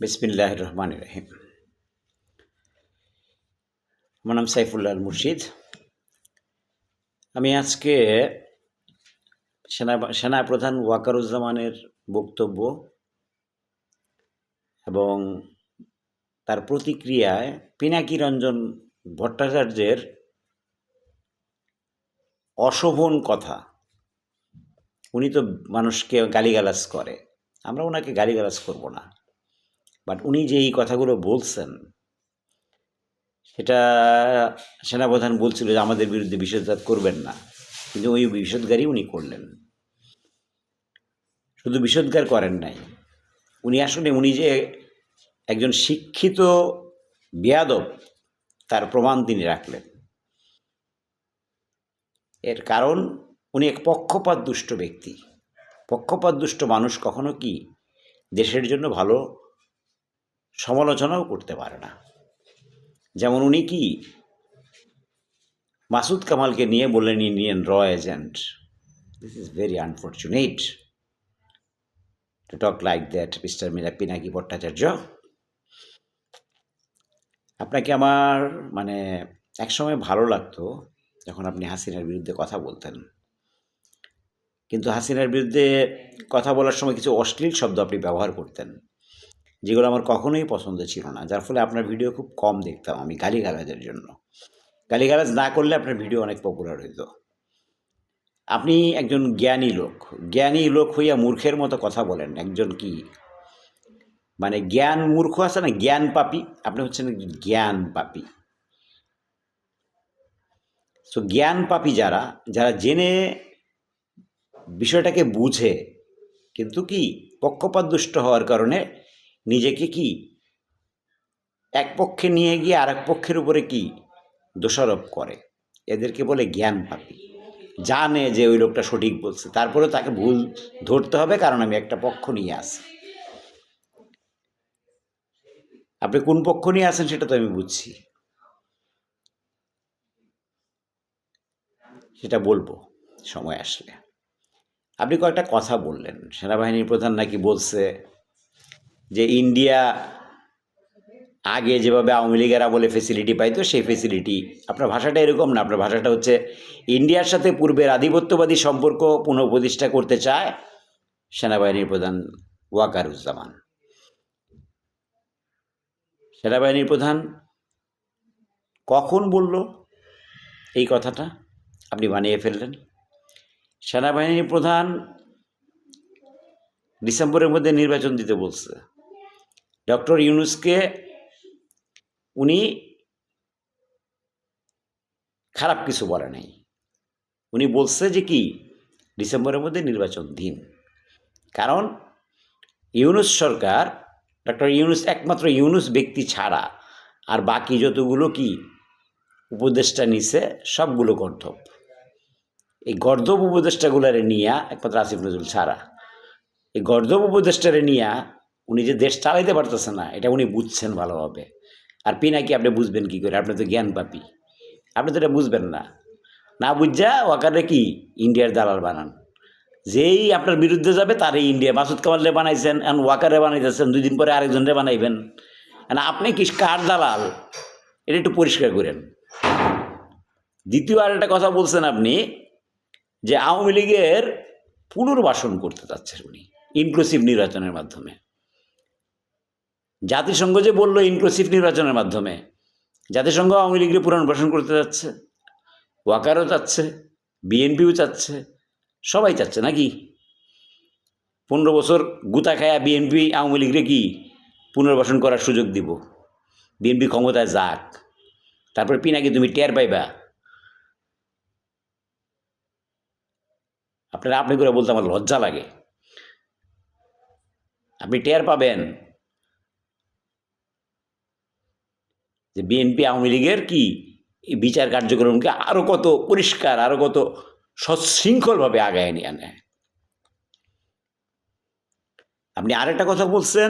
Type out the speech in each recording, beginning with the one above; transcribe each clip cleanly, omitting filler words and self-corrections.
বিসমিল্লাহির রহমানির রহিম। আমার নাম সাইফুল্লাহ আল মুর্শিদ। আমি আজকে সেনাপ্রধান ওয়াকারুজ্জামানের বক্তব্য এবং তার প্রতিক্রিয়ায় পিনাকি রঞ্জন ভট্টাচার্যের অশোভন কথা। উনি তো মানুষকে গালিগালাজ করে, আমরা ওনাকে গালিগালাজ করব না, বাট উনি যে এই কথাগুলো বলছেন সেটা সেনাপ্রধান বলছিল যে আমাদের বিরুদ্ধে বিষোদ্গার করবেন না, কিন্তু ওই বিষোদ্গারই উনি করলেন। শুধু বিষোদ্গার করেন নাই, উনি যে একজন শিক্ষিত বেয়াদব তার প্রমাণ তিনি রাখলেন। এর কারণ উনি এক পক্ষপাত দুষ্ট ব্যক্তি। পক্ষপাত দুষ্ট মানুষ কখনো কি দেশের জন্য ভালো সমালোচনাও করতে পারে না। যেমন উনি কি মাসুদ কামালকে নিয়ে বললেন ইন্ডিয়ান র agent. This is very unfortunate to talk like that mister Pinaki Bhattacharya. আপনাকে আমার একসময় ভালো লাগতো যখন আপনি হাসিনার বিরুদ্ধে কথা বলতেন, কিন্তু হাসিনার বিরুদ্ধে কথা বলার সময় কিছু অশ্লীল শব্দ আপনি ব্যবহার করতেন, যেগুলো আমার কখনোই পছন্দ ছিল না, যার ফলে আপনার ভিডিও খুব কম দেখতাম আমি গালিগালাজের জন্য। গালিগালাজ না করলে আপনার ভিডিও অনেক পপুলার হইত। আপনি একজন জ্ঞানী লোক হইয়া মূর্খের মতো কথা বলেন। একজন কি জ্ঞান মূর্খ আছে না, জ্ঞান পাপী। আপনি হচ্ছেন একজন জ্ঞান পাপী। সো জ্ঞান পাপী যারা জেনে বিষয়টাকে বুঝে কিন্তু কি পক্ষপাত দুষ্ট হওয়ার কারণে নিজেকে কি এক পক্ষে নিয়ে গিয়ে আর এক পক্ষের উপরে কি দোষারোপ করে, এদেরকে বলে জ্ঞান পাপী। জানে যে ওই লোকটা সঠিক বলছে, তারপরে তাকে ভুল ধরতে হবে, কারণ আমি একটা পক্ষ নিয়ে আসি। আপনি কোন পক্ষ নিয়ে আসেন সেটা তো আমি বুঝছি, সেটা বলবো সময় আসলে। আপনি কয়েকটা কথা বললেন, সেনাবাহিনীর প্রধান নাকি বলছে যে ইন্ডিয়া আগে যেভাবে আওয়ামী লীগেরা বলে ফেসিলিটি পাইতো সেই ফেসিলিটি, আপনার ভাষাটা এরকম না, আপনার ভাষাটা হচ্ছে ইন্ডিয়ার সাথে পূর্বের আধিপত্যবাদী সম্পর্ক পুনঃপ্রতিষ্ঠা করতে চায় সেনাবাহিনীর প্রধান ওয়াকারুজ্জামান। সেনাবাহিনীর প্রধান কখন বলল এই কথাটা? আপনি বানিয়ে ফেললেন। সেনাবাহিনীর প্রধান ডিসেম্বরের মধ্যে নির্বাচন দিতে বলছে। ডক্টর ইউনূসকে উনি খারাপ কিছু বলে নাই, উনি বলছে যে কি ডিসেম্বরের মধ্যে নির্বাচন দিন। কারণ ইউনূস সরকার, ডক্টর ইউনূস, একমাত্র ইউনূস ব্যক্তি ছাড়া আর বাকি যতগুলো কি উপদেষ্টা নিছে সবগুলো গর্ধব। এই গর্ধব উপদেষ্টাগুলারে নিয়া, একমাত্র আসিফ নজরুল ছাড়া, এই গর্ধব উপদেষ্টারে নিয়া উনি যে দেশ চালাইতে পারতেছে না, এটা উনি বুঝছেন ভালোভাবে। আর পিনাকি আপনি বুঝবেন কি করে? আপনি তো জ্ঞান পাপী, আপনি তো এটা বুঝবেন না। না বুঝা ওয়াকারে কি ইন্ডিয়ার দালাল বানান। যেই আপনার বিরুদ্ধে যাবে তারই ইন্ডিয়া। মাসুদ কামালে বানাইছেন, এখন ওয়াকারে বানাইতেছেন, 2 দিন পরে আরেকজনরে বানাইবেন। আপনি কি কার দালাল এটা একটু পরিষ্কার করেন। দ্বিতীয় আরেকটা কথা বলছেন আপনি যে আওয়ামী লীগের পুনর্বাসন করতে চাচ্ছেন উনি ইনক্লুসিভ নির্বাচনের মাধ্যমে। জাতিসংঘ যে বললো ইনক্লুসিভ নির্বাচনের মাধ্যমে, জাতিসংঘ আওয়ামী লীগের পুনর্বাসন করতে যাচ্ছে, ওয়াকারও চাচ্ছে, বিএনপিও চাচ্ছে, সবাই চাচ্ছে নাকি? 15 বছর গুতা খায়া বিএনপি আওয়ামী লীগরে কি পুনর্বাসন করার সুযোগ দিব? বিএনপি ক্ষমতায় যাক, তারপরে পিনাকি তুমি টের পাইবা। আপনারা আপনি করে বলতে আমার লজ্জা লাগে। আপনি টের পাবেন যে বিএনপি আওয়ামী লীগের কি এই বিচার কার্যক্রমকে আরও কত পরিষ্কার, আরও কত সশৃঙ্খলভাবে আগায় নিয়ে আনে। আপনি আরেকটা কথা বলছেন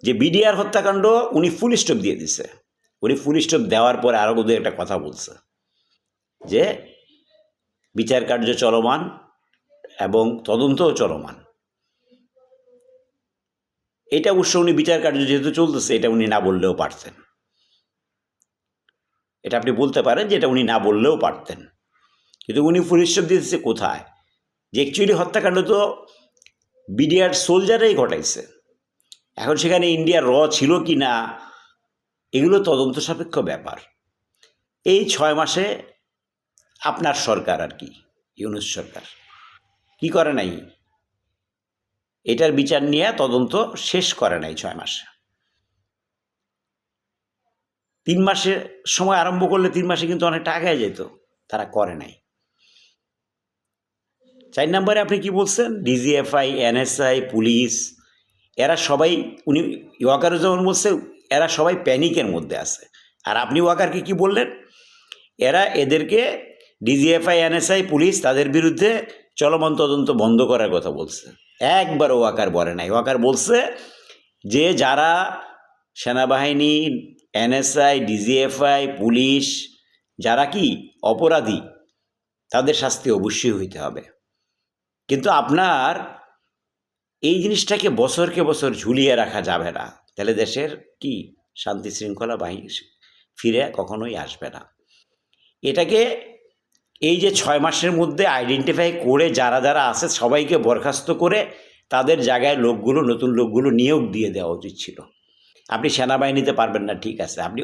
যে বিডিআর হত্যাকাণ্ড উনি ফুল স্টপ দিয়ে দিছে। উনি ফুল স্টপ দেওয়ার পরে আরও বোধহয় একটা কথা বলছে যে বিচার কার্য চলমান এবং তদন্তও চলমান। এটা অবশ্য উনি বিচার কার্য যেহেতু চলতেছে এটা উনি না বললেও পারতেন, এটা আপনি বলতে পারেন যে এটা উনি না বললেও পারতেন, কিন্তু উনি পরিশ্রম দিতেছে কোথায়, যে অ্যাকচুয়ালি হত্যাকাণ্ড তো বিডিআর সোলজাররাই ঘটাইছে। এখন সেখানে ইন্ডিয়ার র ছিল কি না এগুলো তদন্ত সাপেক্ষ ব্যাপার। এই 6 মাসে আপনার সরকার আর কি, ইউনূস সরকার কি করে নাই, এটার বিচার নিয়ে তদন্ত শেষ করে নাই 6 মাসে। 3 মাসের সময় আরম্ভ করলে 3 মাসে কিন্তু অনেকটা আগায় যেত, তারা করে নাই। 4 নম্বরে আপনি কি বলছেন, ডিজিএফআই, এনএসআই, পুলিশ এরা সবাই, উনি ওয়াকারুজ্জামান বলছে এরা সবাই প্যানিকের মধ্যে আছে, আর আপনি ওয়াকারকে কি বললেন, এদেরকে ডিজিএফআই, এনএসআই, পুলিশ তাদের বিরুদ্ধে চলমান তদন্ত বন্ধ করার কথা বলছে। একবার ওয়াকার বলে নাই, ওয়াকার বলছে যে যারা সেনাবাহিনী, এনএসআই, ডিজিএফআই, পুলিশ যারা কি অপরাধী তাদের শাস্তি অবশ্যই হইতে হবে। কিন্তু আপনার এই জিনিসটাকে বছরকে বছর ঝুলিয়ে রাখা যাবে না, তাহলে দেশের কি শান্তি শৃঙ্খলা বাহিনী ফিরে কখনোই আসবে না। এটাকে এই যে 6 মাসের মধ্যে আইডেন্টিফাই করে যারা যারা আছে সবাইকে বরখাস্ত করে তাদের জায়গায় লোকগুলো, নতুন লোকগুলো নিয়োগ দিয়ে দেওয়া উচিত ছিল। আপনি সেনাবাহিনীতে পারবেন না, ঠিক আছে, আপনি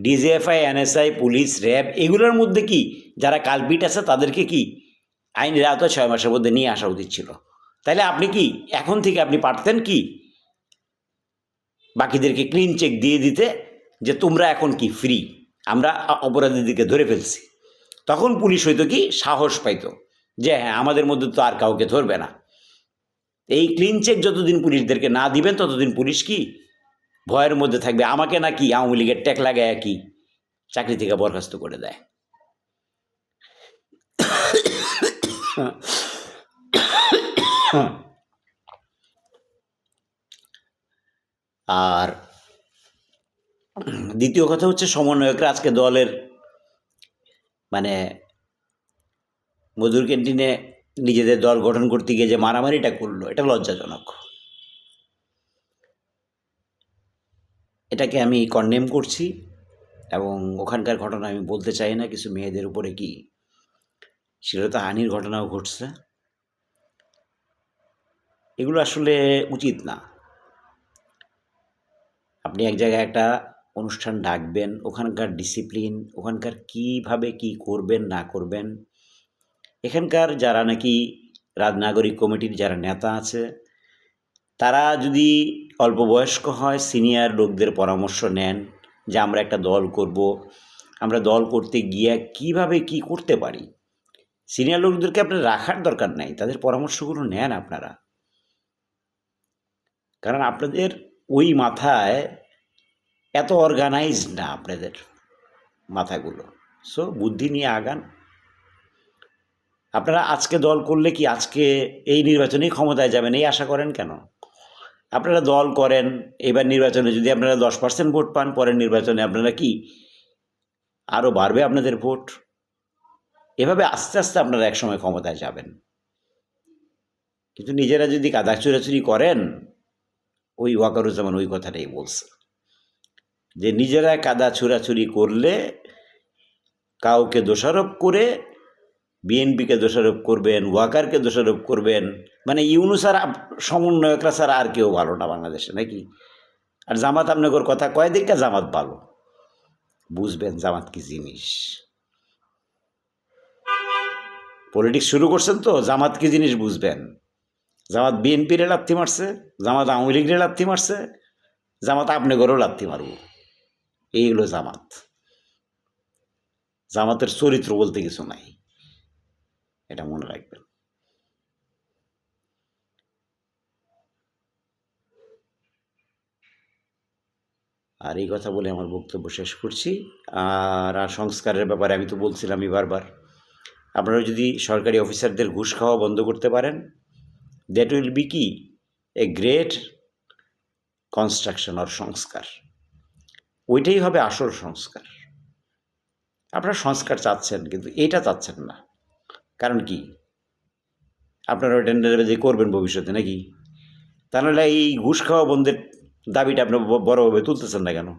ডিজিএফআই, এনএসআই, পুলিশ, র্যাব এগুলোর মধ্যে কি যারা কালপিট আছে তাদেরকে কি আইনের আওতায় 6 মাসের মধ্যে নিয়ে আসা উচিত ছিল। তাহলে আপনি কি এখন থেকে আপনি পারতেন কি বাকিদেরকে ক্লিন চেক দিয়ে দিতে যে তোমরা এখন কি ফ্রি, আমরা অপরাধীদেরকে ধরে ফেলছি। তখন পুলিশ হয়তো কি সাহস পাইতো যে হ্যাঁ আমাদের মধ্যে তো আর কাউকে ধরবে না। এই ক্লিন চেক যতদিন পুলিশদেরকে না দিবেন ততদিন পুলিশ কি ভয়ের মধ্যে থাকবে, আমাকে নাকি আওয়ামী লীগের ট্যাগ লাগায় কি চাকরি থেকে বরখাস্ত করে দেয়। আর দ্বিতীয় কথা হচ্ছে সমন্বয়করা আজকে দলের মানে মধুর ক্যান্টিনে নিজেদের দল গঠন করতে গিয়ে যে মারামারিটা করলো এটা লজ্জাজনক। এটাকে আমি কন্ডেম করছি এবং ওখানকার ঘটনা আমি বলতে চাই না, কিছু মেয়েদের উপরে কি শ্লীলতাহানির ঘটনাও ঘটছে, এগুলো আসলে উচিত না। আপনি এক জায়গায় একটা অনুষ্ঠান ডাকবেন, ওখানকার ডিসিপ্লিন, ওখানকার কীভাবে কি করবেন না করবেন, এখানকার যারা নাকি নাগরিক কমিটির যারা নেতা আছে তারা যদি অল্প বয়স্ক হয় সিনিয়র লোকদের পরামর্শ নেন যে আমরা একটা দল করব, আমরা দল করতে গিয়ে কিভাবে কি করতে পারি, সিনিয়র লোকদেরকে আপনার রাখার দরকার নাই, তাদের পরামর্শগুলো নেন আপনারা, কারণ আপনাদের ওই মাথায় এত অর্গানাইজড না আপনাদের মাথাগুলো। সো বুদ্ধি নিয়ে আগান। আপনারা আজকে দল করলে কি আজকে এই নির্বাচনেই ক্ষমতায় যাবেন এই আশা করেন কেন? আপনারা দল করেন, এবার নির্বাচনে যদি আপনারা 10% ভোট পান, পরের নির্বাচনে আপনারা কি আরও বাড়বে আপনাদের ভোট, এভাবে আস্তে আস্তে আপনারা একসময় ক্ষমতায় যাবেন। কিন্তু নিজেরা যদি কাদা চুরাচুরি করেন, ওই ওয়াকারুজ্জামান ওই কথাটাই বলছে যে নিজেরা কাদা চুরাচুরি করলে কাউকে দোষারোপ করে বিএনপিকে দোষারোপ করবেন, ওয়াকারকে দোষারোপ করবেন, মানে ইউনূস আর সমন্বয়করা ছাড়া আর কেউ ভালো না বাংলাদেশে নাকি। আর জামাত আপনাদের কথা কয় দিকে জামাত ভালো, বুঝবেন জামাত কি জিনিস। পলিটিক্স শুরু করছেন তো জামাত কি জিনিস বুঝবেন। জামাত বিএনপিরে লাথি মারছে, জামাত আওয়ামী লীগরে লাথি মারছে, জামাত আপনাদেরও লাথি মারব, এইগুলো জামাত। জামাতের চরিত্র বলতে কিছু নাই, এটা মনে রাখবেন। আর এই কথা বলে আমার বক্তব্য শেষ করছি। আর সংস্কারের ব্যাপারে আমি তো বলছিলামই বারবার, আপনারা যদি সরকারি অফিসারদের ঘুষ খাওয়া বন্ধ করতে পারেন, দ্যাট উইল বি কি এ গ্রেট কনস্ট্রাকশন অর সংস্কার, ওইটাই হবে আসল সংস্কার। আপনারা সংস্কার চাচ্ছেন কিন্তু এইটা চাচ্ছেন না, কারণ কি আপনারা টেন্ডারবাজি করবেন ভবিষ্যতে নাকি, তাহলে এই ঘুষ খাওয়া বন্ধের দাবিটা আপনি বড়ভাবে তুলতেছেন না কেন?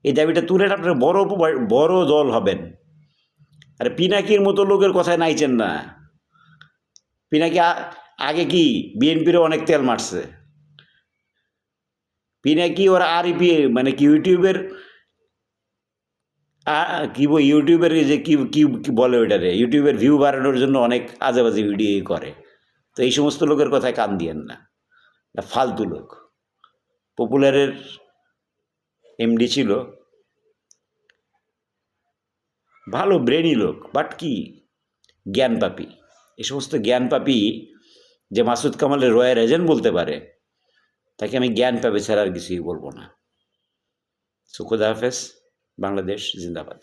এই দাবিটা তুলেন, আপনার বড় দল হবেন। আরে পিনাকির মতো লোকের কথায় নাইছেন না। পিনাকি আগে কি বিএনপিরও অনেক তেল মারছে। পিনাকি ওর আরইপি মানে কি ইউটিউবের ইউটিউবের যে কি কি কি বলে ওইটারে, ইউটিউবের ভিউ বাড়ানোর জন্য অনেক আজেবাজে ভিডিও করে। তো এই সমস্ত লোকের কথায় কান দিয়েন না, ফালতু লোক। পপুলারের এমডি ছিল, ভালো ব্রেনি লোক, বাট কি জ্ঞান পাপী। এই সমস্ত জ্ঞান পাপী যে মাসুদ কামালের রয়্যাল এজেন্ট বলতে পারে, তাকে আমি জ্ঞান পাপী ছাড়া আর কিছুই বলবো না। সো খোদা হাফেজ, বাংলাদেশ জিন্দাবাদ।